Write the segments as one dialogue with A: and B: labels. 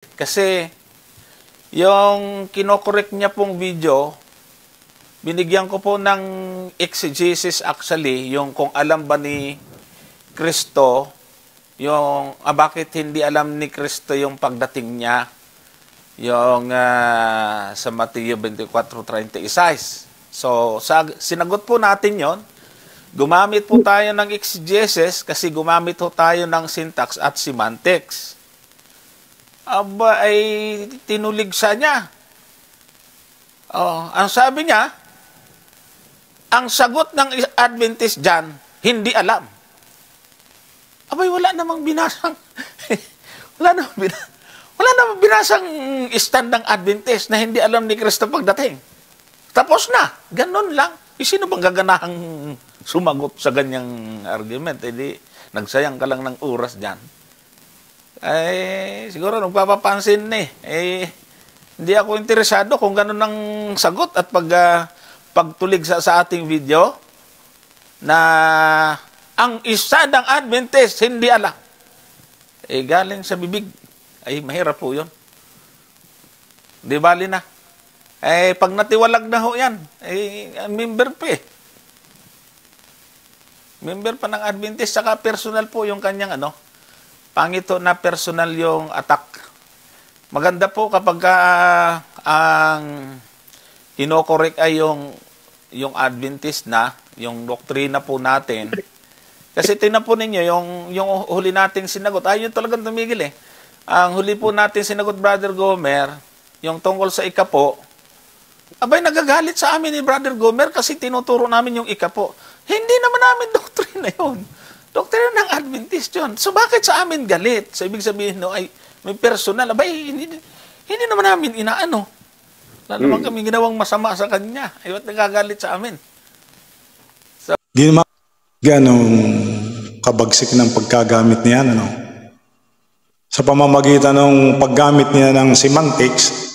A: Kasi yung kinokorek niya pong video, binigyan ko po ng exegesis actually, yung kung alam ba ni Kristo, yung bakit hindi alam ni Kristo yung pagdating niya, yung sa Mateo 24:36. So, sinagot po natin yon. Gumamit po tayo ng exegesis kasi gumamit po tayo ng syntax at semantics. Aba, ay tinuligsa niya. Ang sabi niya, ang sagot ng Adventist dyan, hindi alam. Abay, wala namang binasang, wala namang binasang stand ng Adventist na hindi alam ni Kristo pagdating. Tapos na, ganun lang. Sino bang gaganahang sumagot sa ganyang argument? Hindi, nagsayang ka lang ng oras dyan. Siguro nagpapapansin hindi ako interesado kung ganun ang sagot at pagtulig sa ating video na ang isa ng Adventist hindi alam. Galing sa bibig. Mahirap po yun. Di bali na. Pag natiwalag na ho yan, member pa Member pa ng Adventist, saka personal po yung kanyang pangito na personal yung attack. Maganda po kapag ang kinokorek ay yung Adventist na, yung doktrina po natin. Kasi tingnan po ninyo, yung huli nating sinagot, yun talagang tumigil Ang huli po natin sinagot, Brother Gomer, yung tungkol sa ikapo, abay, nagagalit sa amin ni Brother Gomer kasi tinuturo namin yung ikapo. Hindi naman namin doktrina yun. Doktrina ng Adventist yun. So, bakit sa amin galit? So, ibig sabihin, may personal. Abay, hindi naman namin inaano. Wala naman kami ginawang masama sa kanya. Ba't nagagalit sa amin? So,
B: di naman ganong kabagsik ng pagkagamit niya, Sa pamamagitan ng paggamit niya ng semantics,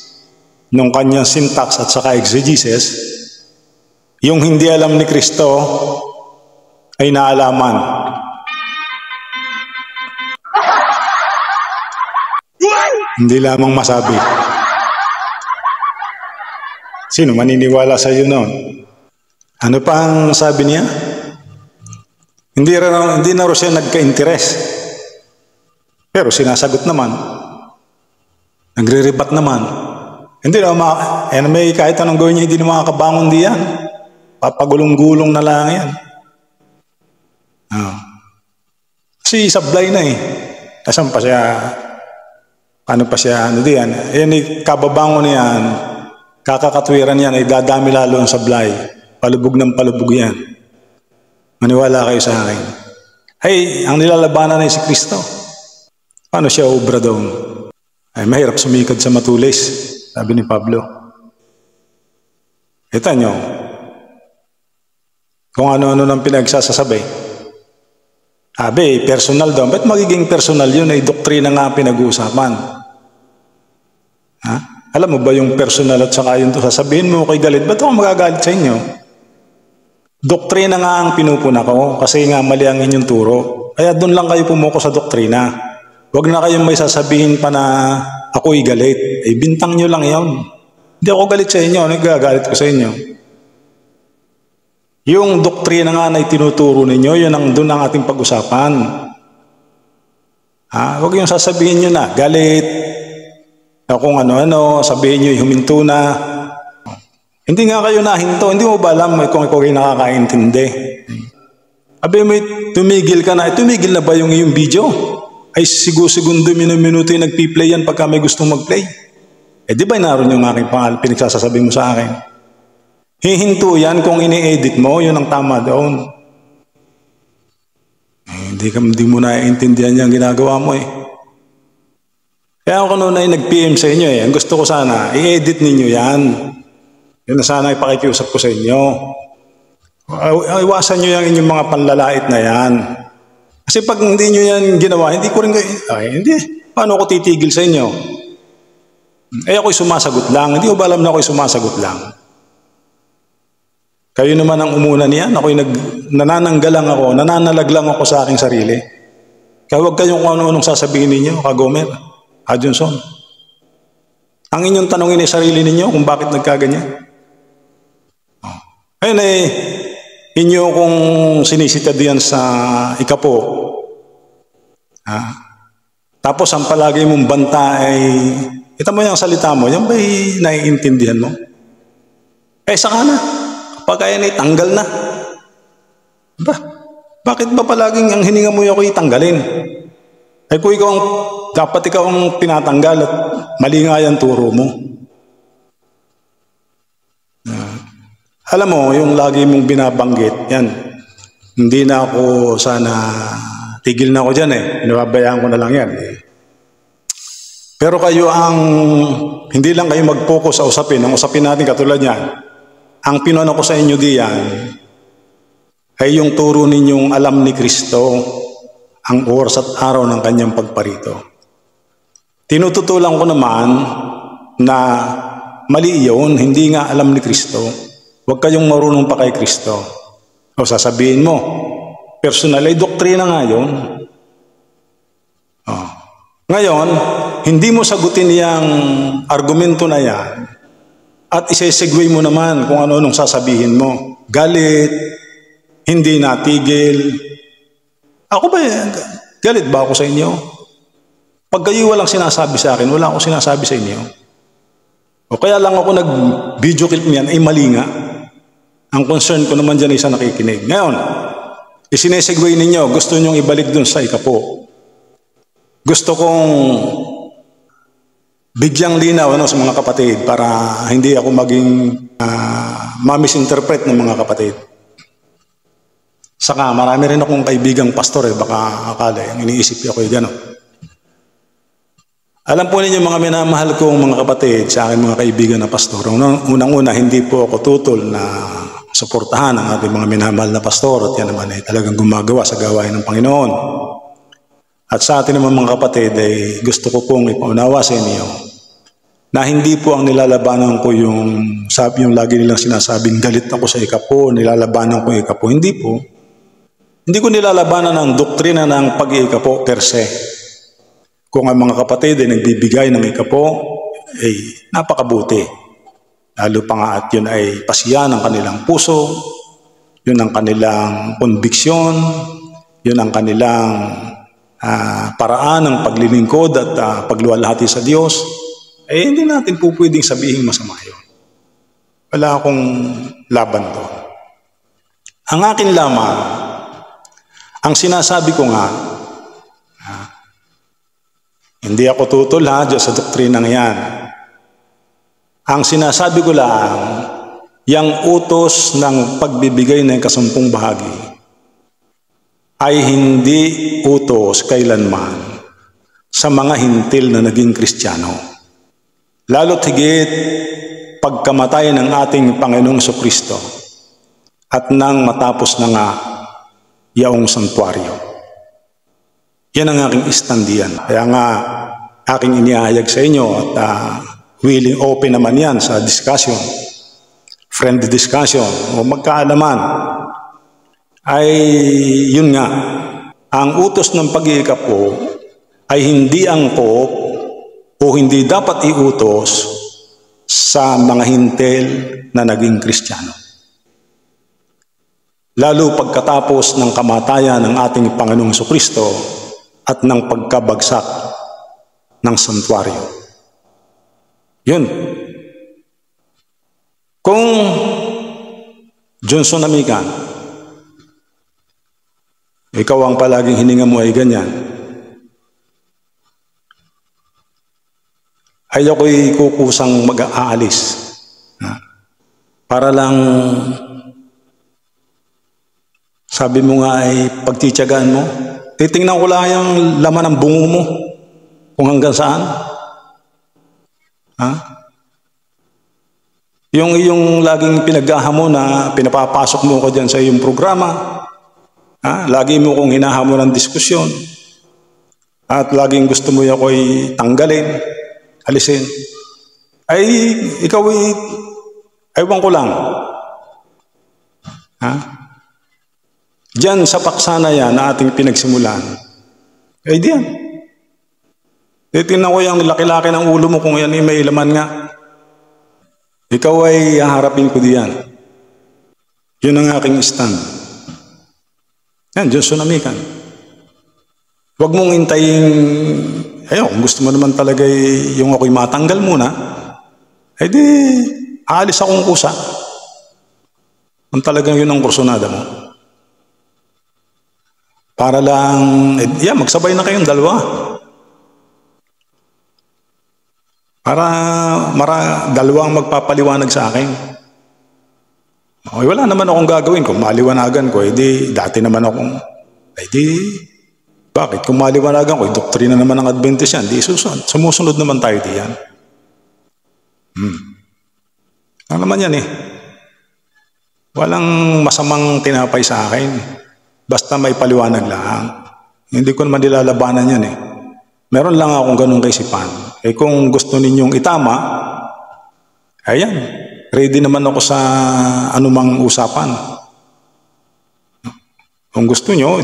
B: nung kanyang syntax at saka exegesis, yung hindi alam ni Kristo ay naalaman. Hindi lamang masabi. Sino maniniwala sa iyo noon? Ano pa ang sabi niya? Hindi na rin siya nagka-interes. Pero sinasagot naman. Nagre-rebat naman. Hindi na may kahit anong gawin niya, hindi na makakabangon diyan. Papagulong-gulong na lang yan. Kasi sablay na Asan pa siya? Ano pa siya? Diyan. Kababangon niyan. Kakakatwiran yan. Dadami lalo ang sablay. Palubog ng palubog yan. Maniwala kayo sa akin. Ang nilalabanan ay si Kristo. Paano siya obra doon? Mahirap sumikad sa matulis. Sabi ni Pablo. Kita nyo, kung ano-ano nang pinagsasasabi. Personal daw. Ba't magiging personal yun? Doktrina nga pinag-uusapan. Alam mo ba yung personal at saka yun sasabihin mo kay galit? Ba't ako magagalit sa inyo? Doktrina nga ang pinupuna ko kasi nga mali ang inyong turo. Kaya doon lang kayo pumuko sa doktrina. Huwag na kayong may sasabihin pa na ako'y galit. Bintang nyo lang yun. Hindi ako galit sa inyo. Nagagalit ko sa inyo. Yung doktrina nga na itinuturo ninyo, yun doon ang ating pag-usapan. Huwag yung sasabihin nyo na, galit. Kung ano-ano, sabihin nyo, huminto na. Hindi nga kayo nahinto. Hindi mo ba alam kung ikaw ay nakakaintindi? May tumigil ka na. Tumigil na ba yung iyong video? Segundo, minuto yung nagpi-play yan pagka may gustong mag-play. Di ba naroon yung aking pinagsasasabi mo sa akin? Hihinto yan kung ini-edit mo, yun ang tama doon. Hindi mo naiintindihan yung ginagawa mo Kaya ako noon ay nag-PM sa inyo Ang gusto ko sana, i-edit ninyo yan. Yun na sana ipakikiusap ko sa inyo. Iwasan nyo yung inyong mga panlalait na yan. Kasi pag hindi nyo yan ginawa, hindi ko rin hindi. Paano ako titigil sa inyo? Ako'y sumasagot lang. Hindi ko ba alam na ako'y sumasagot lang? Kayo naman ang umuna niyan. Ako'y nanananggalang ako, nananalag ako sa aking sarili. Kaya huwag kayong kung ano-anong sasabihin ninyo, Kagomer, Johnson. Ang inyong tanongin ay sarili ninyo kung bakit nagkaganyan. Ayun inyo kung sinisita diyan sa ikapo. Tapos ang palagi mong banta ay, kita mo yung salita mo, yan ba'y naiintindihan mo? Saka na. Kapag ayan ay tanggal na. Bakit ba palaging ang hininga mo yung ako'y tanggalin? Kung dapat ikaw ang tinatanggal at mali nga yan turo mo. Alam mo, yung lagi mong binabanggit, yan, hindi na ako sana, tigil na ako dyan Pinababayaan ko na lang yan Pero kayo hindi lang kayo mag-focus sa usapin. Ang usapin natin katulad yan, ang pinuno ko sa inyo diyan, ay yung turo ninyong alam ni Kristo ang oras at araw ng kanyang pagparito. Tinututulan ko naman na mali yun, hindi nga alam ni Kristo. Huwag kayong marunong pa kay Kristo. O sasabihin mo, personal ay doktrina nga yun. Ngayon, hindi mo sagutin yung argumento na yan at isa-segue mo naman kung ano-anong sasabihin mo. Galit, hindi natigil. Ako ba, galit ba ako sa inyo? Pag kayo walang sinasabi sa akin, wala akong sinasabi sa inyo. O kaya lang ako nag-video clip niyan, ay mali nga. Ang concern ko naman dyan ay sa nakikinig. Ngayon, isinesegue ninyo, gusto nyong ibalik dun sa ikapo. Gusto kong bigyang linaw sa mga kapatid para hindi ako maging ma-misinterpret ng mga kapatid. Saka marami rin akong kaibigang pastor baka akala ang iniisip ako gano'n. Alam po ninyo mga minamahal kong mga kapatid sa akin mga kaibigan na pastor. Unang-una hindi po ako tutol na suportahan ang ating mga minamahal na pastor at yan naman ay talagang gumagawa sa gawain ng Panginoon. At sa atin naman mga kapatid ay gusto ko pong ipaunawa sa inyo na hindi po ang nilalabanan ko yung lagi nilang sinasabing galit ako sa ikapo, nilalabanan ko yung ikapo. Hindi po. Hindi ko nilalabanan ang doktrina ng pag-iikapo per se. Kung ang mga kapatid ay nagbibigay ng ikapo, ay napakabuti. Lalo pa nga at yun ay pasiya ng kanilang puso, yun ang kanilang konbiksyon, yun ang kanilang paraan ng paglilingkod at pagluwalhati sa Diyos, hindi natin po pwedeng sabihin masama yun. Wala akong laban doon. Ang akin lamang, ang sinasabi ko nga, hindi ako tutol Diyos sa doktrinang yan. Ang sinasabi ko lang, yang utos ng pagbibigay ng kasumpong bahagi ay hindi utos kailanman sa mga hintil na naging Kristiyano. Lalo't higit pagkamatay ng ating Panginoong Jesucristo at nang matapos na nga yaong santuaryo. Yan ang aking istandian. Kaya nga aking inihayag sa inyo at willing open naman yan sa discussion, friendly discussion o magkaalaman. Ay yun nga, ang utos ng pag-iikapo ay hindi angkop o hindi dapat iutos sa mga hintil na naging Kristiyano. Lalo pagkatapos ng kamatayan ng ating Panginoong Jesucristo at ng pagkabagsak ng santuaryo. Yun. Kung Johnson Amican, ikaw ang palaging hininga mo ay ganyan, ay ako'y kukusang mag-aalis. Para lang, sabi mo nga ay pagtitiyagaan mo, titingnan ko lang yung laman ng bungo mo, kung hanggang saan. Yung iyong laging pinaghahamon na pinapapasok mo ko dyan sa iyong programa, lagi mo kong hinahamon ng diskusyon, at laging gusto mo yung ako'y tanggalin, alisin, ay ikaw ay, ewan ko lang. Diyan sa paksa na yan na ating pinagsimulan, ay diyan. Titignan ko yung laki-laki ng ulo mo kung yan ay may laman nga. Ikaw ay haharapin ko diyan. Yun ang aking stand. Yan, Diyos sunamikan. Huwag mong hintayin, kung gusto mo naman talaga yung ako'y matanggal muna, di, aalis akong kusa. Kung talagang yun ang kursunada mo. Para lang, magsabay na kayong dalawa. Para dalawang magpapaliwanag sa akin. Okay, wala naman akong gagawin. Kung maliwanagan ko, dati naman akong, bakit? Kung maliwanagan ko, doktrina naman ng Adventist yan, sumusunod naman tayo diyan. Ano naman yan Walang masamang tinapay sa akin. Basta may paliwanag lang. Hindi ko naman nilalabanan yan Meron lang akong ganun kaisipan. Kung gusto ninyong itama, ayan, ready naman ako sa anumang usapan. Kung gusto nyo,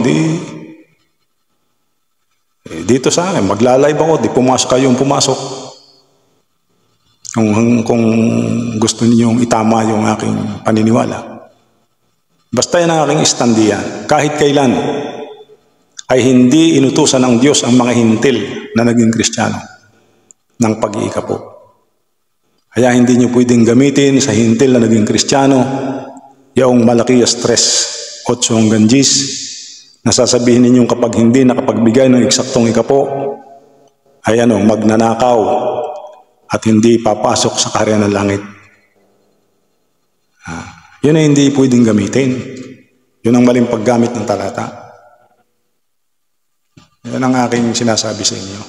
B: dito sa akin, magla-live ako, pumasok kayong pumasok. Kung gusto ninyong itama yung aking paniniwala. Basta yan ang aking stand diyan. Kahit kailan ay hindi inutusan ng Diyos ang mga hintil na naging Kristiyano ng pag-iikapo. Kaya hindi nyo pwedeng gamitin sa hintil na naging Kristiyano yung Malakias 3:8 hanggang 10 na sasabihin ninyong kapag hindi nakapagbigay ng eksaktong ikapo ay magnanakaw at hindi papasok sa kaharian ng langit. Yun ay hindi pwedeng gamitin. Yun ang maling paggamit ng talata. Yan ang aking sinasabi sa inyo.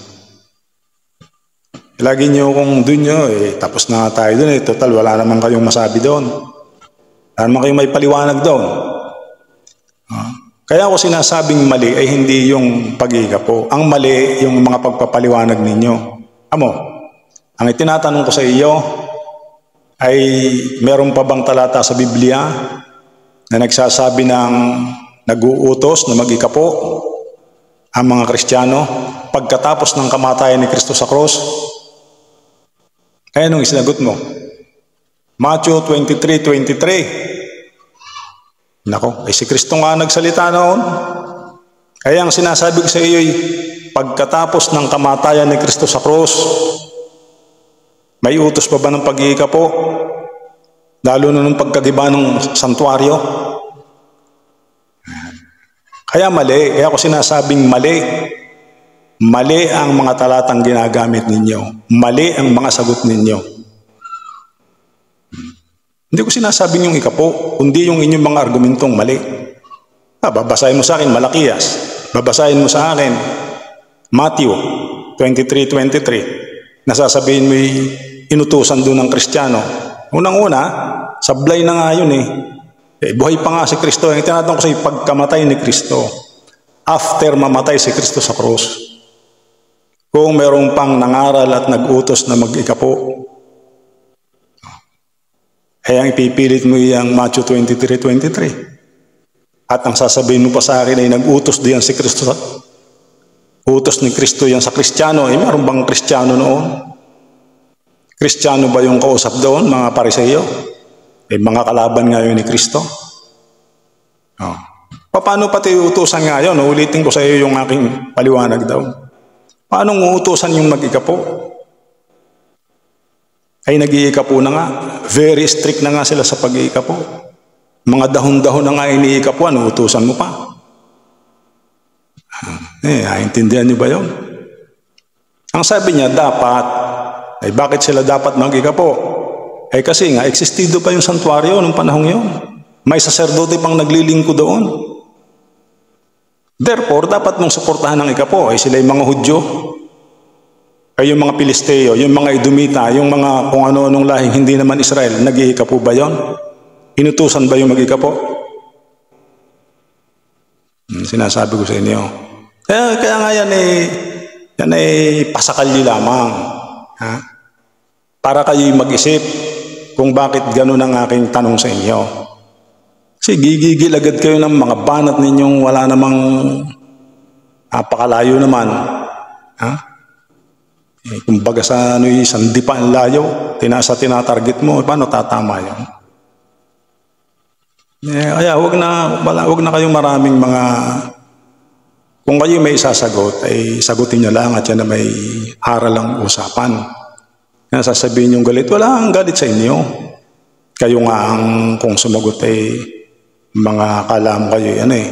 B: Lagi nyo kung doon nyo, tapos na tayo doon total wala naman kayong masabi doon. Wala naman kayong may paliwanag doon. Kaya ako sinasabing mali ay hindi yung pag-iikapo. Ang mali yung mga pagpapaliwanag ninyo. Ang itinatanong ko sa iyo ay meron pa bang talata sa Biblia na nagsasabi ng nag-uutos na mag-ikapo ang mga Kristiyano pagkatapos ng kamatayan ni Kristo sa cross? Kaya nung isinagot mo, Matthew 23:23. Nako, si Kristo nga nagsalita noon. Kaya ang sinasabi ko sa iyo ay pagkatapos ng kamatayan ni Kristo sa cross, may utos pa ba ng pag-iikapo? Lalo na nung pagkagiba ng santuaryo? Kaya mali. Kaya ako sinasabing mali. Mali ang mga talatang ginagamit ninyo. Mali ang mga sagot ninyo. Hindi ko sinasabing yung ikapo, kundi yung inyong mga argumentong mali. Babasahin mo sa akin Malakias. Babasahin mo sa akin Matthew 23:23. Nasasabihin mo inutusan doon ng Kristiyano. Unang-una, sablay na nga yun buhay pa nga si Kristo. Ang tinatanong ko sa pagkamatay ni Kristo. After mamatay si Kristo sa cross. Kung merong pang nangaral at nag-utos na mag-ikapo, ang ipipilit mo yung Matthew 23:23. At ang sasabihin mo pa sa akin ay nag-utos diyan si Kristo. Utos ni Kristo yan sa Kristiyano. Meron bang Kristiyano noon? Kristiyano ba yung kausap doon, mga Pariseo? Mga kalaban ngayon ni Kristo. Paano pati utusan ngayon? Ulitin ko sa iyo yung aking paliwanag daw. Paano uutusan yung mag-ikapo? Ay nag-iikapo na nga. Very strict na nga sila sa pag-iikapo. Mga dahon-dahon na nga iniikapuan, uutusan mo pa. Naintindihan niyo ba yun? Ang sabi niya, dapat. Bakit sila dapat mag-ikapo? Kasi nga, existido pa yung santuaryo nung panahong yun. May saserdote pang naglilingko doon. Therefore, dapat mong suportahan ng ikapo. Sila yung mga Hudyo. Yung mga Pilisteo, yung mga Edomita, yung mga kung ano-anong lahing hindi naman Israel. Nag-iikapo ba yun? Inutusan ba yung mag-ikapo? Sinasabi ko sa inyo. Kaya nga yan pasakalyo lamang. Para kayo'y mag-isip kung bakit ganun ang aking tanong sa inyo. Kasi gigigil agad kayo ng mga banat ninyong wala namang napakalayo naman. Kumbaga sa ano, isang di pa ang layo, sa tinatarget mo, paano tatama yun? Kaya wag na kayong maraming mga, kung kayo may isasagot, ay sagutin nyo lang at yan na may aral ang usapan. Kaya sasabihin yung galit, wala ang galit sa inyo. Kayo nga ang, kung sumagot ay mga kalam kayo, yan eh.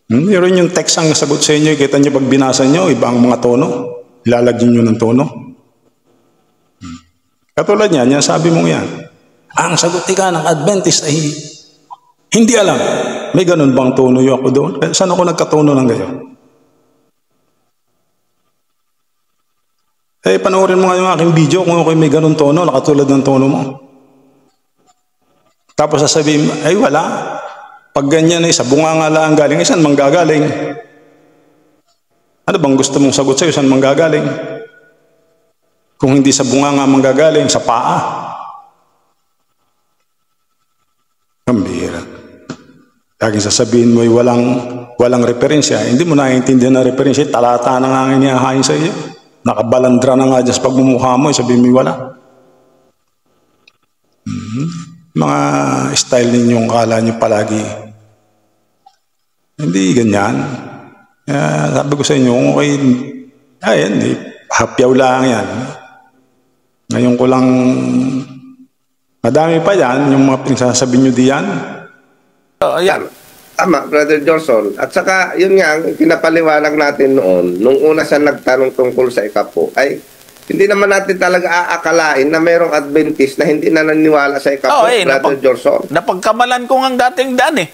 B: Meron yung text ang sagot sa inyo, kita nyo pag binasa nyo, iba ang mga tono. Ilalagyan nyo ng tono. Katulad yan, sabi mong yan. Ang sagot ka ng Adventist ay hindi alam. May ganun bang tono yung ako doon? Saan ako nagkatono ng gayon? Panoorin mo nga yung aking video kung ako may ganun tono, nakatulad ng tono mo. Tapos sasabihin, ay wala. Pag ganyan ay sa bunganga lang galing, saan manggagaling? Ano bang gusto mong sagot sa'yo? Saan manggagaling? Kung hindi sa bunganga manggagaling, sa paa. Kambira. Laging sasabihin mo ay walang referensya. Hindi mo naiintindihan na referensya. Talata na nga inihahain sa iyo. Nakabalandra na nga dyan sa pagmumukha mo. Sabihin mo wala. Mga style ninyong kala nyo palagi. Hindi ganyan. Sabi ko sa inyo, kung ayan, hapyaw lang yan. Ngayon ko lang, madami pa yan, yung mga pinagsasabi nyo diyan.
C: Ayan. Tama, Brother Johnson. At saka, yun nga, pinapaliwanag natin noon, nung una siya nagtanong tungkol sa ikapo, ay hindi naman natin talaga aakalain na mayroong Adventist na hindi na naniniwala sa ikapo, Brother Johnson.
A: Napagkamalan ko ang dating daan eh.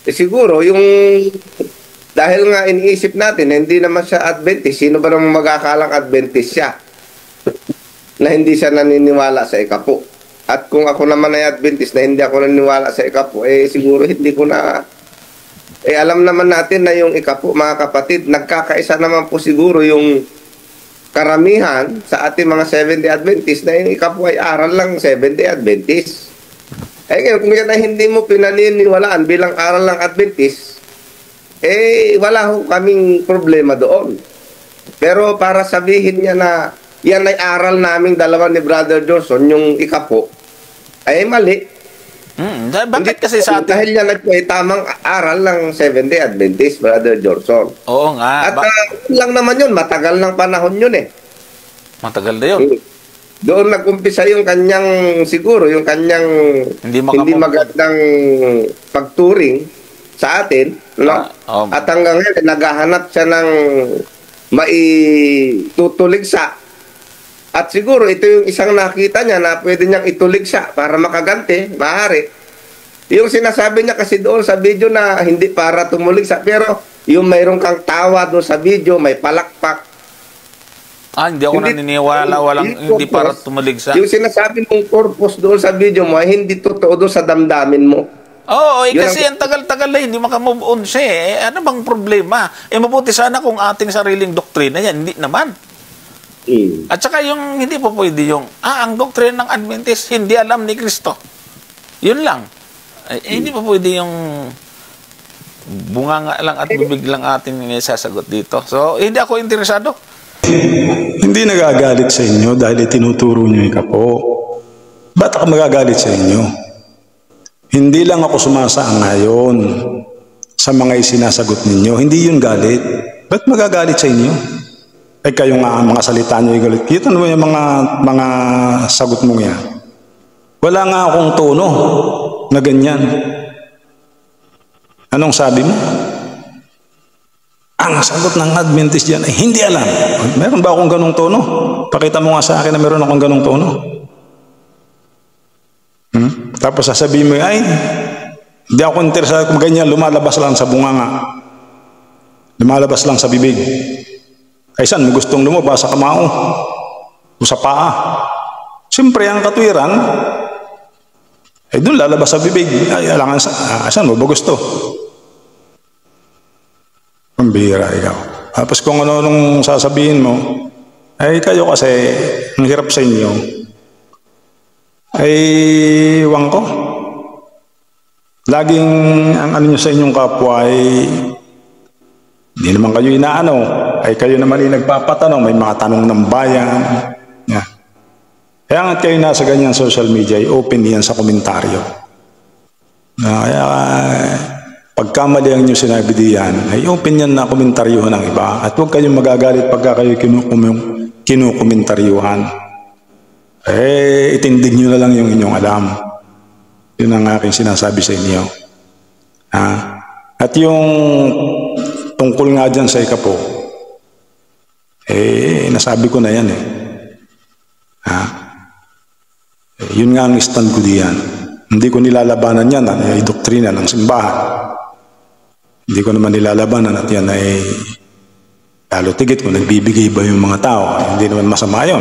C: Siguro, yung dahil nga iniisip natin, hindi naman siya Adventist, sino ba naman magkakalang Adventist siya na hindi siya naniniwala sa ikapo? At kung ako naman ay Adventist na hindi ako naniniwala sa ikapo, siguro hindi ko na, alam naman natin na yung ikapo, mga kapatid, nagkakaisa naman po siguro yung karamihan sa ating mga Seventh-day Adventist na yung ikapo ay aral lang Seventh-day Adventist. Ngayon, kung yan ay hindi mo pinaniniwalaan bilang aral ng Adventist, wala ho kaming problema doon. Pero para sabihin niya na yan ay aral naming dalawa ni Brother Johnson, yung ikapo, ay mali.
A: Bakit kasi sa atin?
C: Dahil yan ay tamang aral ng Seventh-day Adventist, Brother Johnson.
A: Oo nga.
C: At lang naman yun, matagal ng panahon yun eh.
A: Matagal na yun.
C: Doon nag-umpisa yung kanyang, siguro, yung kanyang hindi magandang pagturing sa atin, no? At hanggang ngayon, naghahanap siya ng maitutuligsa. At siguro, ito yung isang nakita niya na pwede niyang ituligsa para makaganti, maaari. Yung sinasabi niya kasi doon sa video na hindi para tumuligsa, pero yung mayroong kang tawa doon sa video, may palakpak.
A: Hindi ako naniniwala, hindi para tumaligsa.
C: Yung sinasabi mong purpose doon sa video mo ay hindi totoo doon sa damdamin mo.
A: Oo, kasi ang tagal-tagal na hindi makamove on siya. Ano bang problema? Mabuti sana kung ating sariling doktrina yan. Hindi naman. At saka yung hindi po pwede yung, ang doktrina ng Adventist, hindi alam ni Kristo. Yun lang. Hindi po pwede yung bunganga lang at bibig lang ating sasagot dito. So, hindi ako interesado.
B: Hindi nagagalit sa inyo dahil itinuturo nyo yung kapo. Ba't ako magagalit sa inyo? Hindi lang ako sumasang-ayon sa mga isinasagot ninyo. Hindi yun galit. Ba't magagalit sa inyo? Kayo nga ang mga salita nyo yung galit. Kita mo yung mga sagot mong yan. Wala nga akong tono na ganyan. Anong sabi mo? Ang sagot ng Adventist dyan ay hindi alam. Meron ba akong ganong tono? Pakita mo nga sa akin na meron akong ganong tono. Tapos sasabihin mo, ay, hindi ako interesado kung ganyan, lumalabas lang sa bunganga. Lumalabas lang sa bibig. Ay saan mo gustong lumabas sa kamao? O sa paa? Siyempre, ang katwiran, ay doon lalabas sa bibig. Ay, alangan saan mo ba gusto? Pambira ikaw. Tapos kung ano-anong sasabihin mo, ay kayo kasi, ang hirap sa inyo, ay iwan ko. Laging ang ano nyo sa inyong kapwa ay Hindi naman kayo inaano, ay kayo naman yung nagpapatanong, may mga tanong ng bayan. Yeah. Kaya nga kayo nasa ganyan social media, i-open yan sa komentaryo. Kaya pagkamali ang inyo sinabi diyan, ay open yan na komentaryohan ng iba. At huwag kayong magagalit pagka kayo kinukomentaryuhan. Itindig nyo na lang yung inyong alam. Yun ang aking sinasabi sa inyo. At yung tungkol nga dyan sa ikapo, nasabi ko na yan yun nga ang stand ko diyan. Hindi ko nilalabanan yan ay doktrina ng simbahan. Hindi ko naman nilalabanan at yan ay lalo tigit kung nagbibigay ba yung mga tao. Hindi naman masama yun.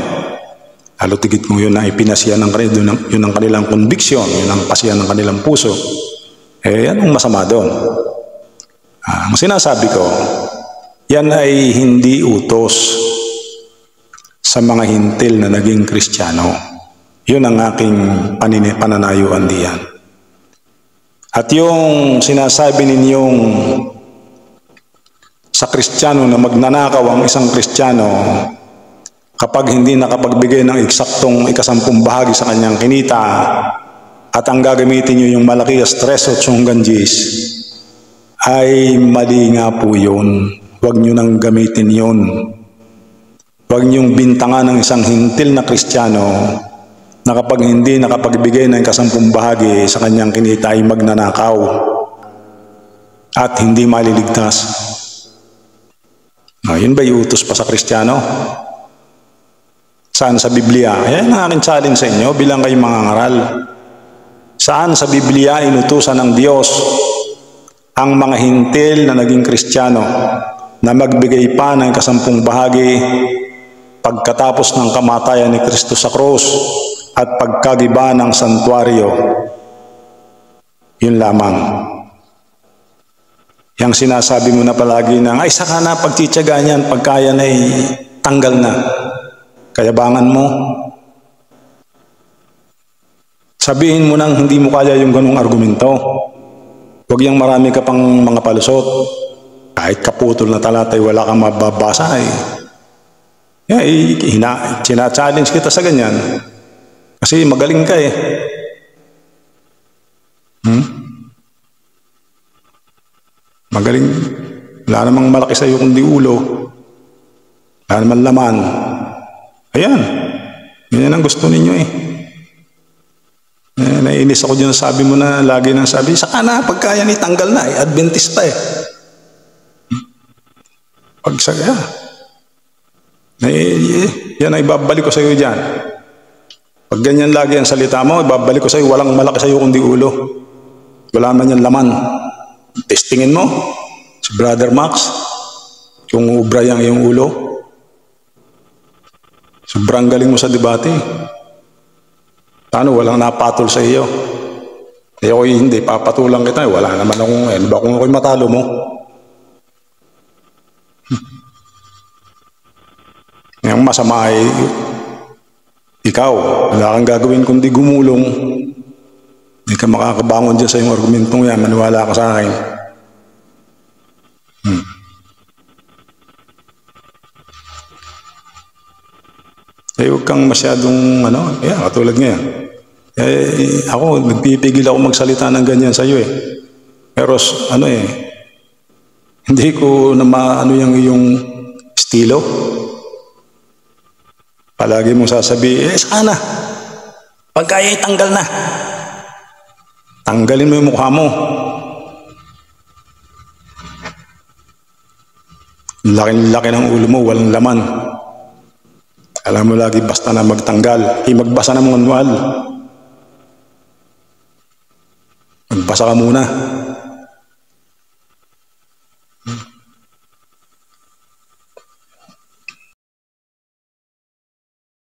B: Lalo tigit kung yun na ipinasya ng kanila, yun ang kanilang conviction, yun ang pasya ng kanilang puso. Anong masama doon? Ang sinasabi ko, yan ay hindi utos sa mga hintil na naging Kristiyano. Yun ang aking pananayuan diyan. At yung sinasabi ninyong sa Kristiyano na magnanakaw ang isang Kristiyano kapag hindi nakapagbigay ng eksaktong 10 bahagi sa kanyang kinita at ang gagamitin nyo yung Malakias 3:8 ay mali nga po yun. Huwag nyo nang gamitin yun. Huwag nyong bintangan ng isang hintil na Kristiyano na kapag hindi nakapagbigay ng 10 bahagi sa kanyang kinita ay magnanakaw at hindi maliligtas. Yun ba iutos pa sa Kristiyano? Saan sa Biblia? Yan ang aking challenge sa inyo bilang kayong mga ngaral. Saan sa Biblia inutusan ng Diyos ang mga hintil na naging Kristiyano na magbigay pa ng 10 bahagi pagkatapos ng kamatayan ni Kristo sa krus at pagkagiba ng santuario? Yun lamang. Yang sinasabi mo na palagi na, ay saka na pagtityaga niyan, pagkaya na tanggal na. Kayabangan mo. Sabihin mo nang hindi mo kaya yung ganung argumento. Huwag yung marami ka pang mga palusot. Kahit kaputol na talata ay wala kang mababasa sina-challenge kita sa ganyan. Kasi magaling ka Magaling. Wala namang malaki sa iyo kundi ulo. Wala namang laman. Ayan. Yan ang gusto ninyo naiinis ako dyan sabi mo na lagi nang sabi, saka na, pagkaya ni tanggal na Adventista Pagsaya. Yan ay babalik ko sa iyo dyan. Pag ganyan lagi ang salita mo, babalik ko sa iyo, walang malaki sa iyo kundi ulo. Wala man yan laman. Testingin mo, si Brother Max, kung ubra yang iyong ulo. Sobrang galing mo sa debate. Paano, walang napatol sa iyo? Ako'y hindi, papatulang kita. Wala naman akong, ba kung ako'y matalo mo? Yung masama ay, ikaw, wala kang gagawin kundi gumulong. Hindi ka makakabangon dyan sa iyong argumentong yan. Maniwala ka sa akin. Huwag kang masyadong, katulad ngayon. Ako, nagpipigil ako magsalita ng ganyan sa iyo Pero, hindi ko na maano yung iyong estilo. Palagi mong sasabihin, sana, pagkaya tanggal na. Tanggalin mo yung mukha mo. Laki-laki ng ulo mo, walang laman. Alam mo lagi basta na magtanggal, magbasa ng manual. Magbasa ka muna.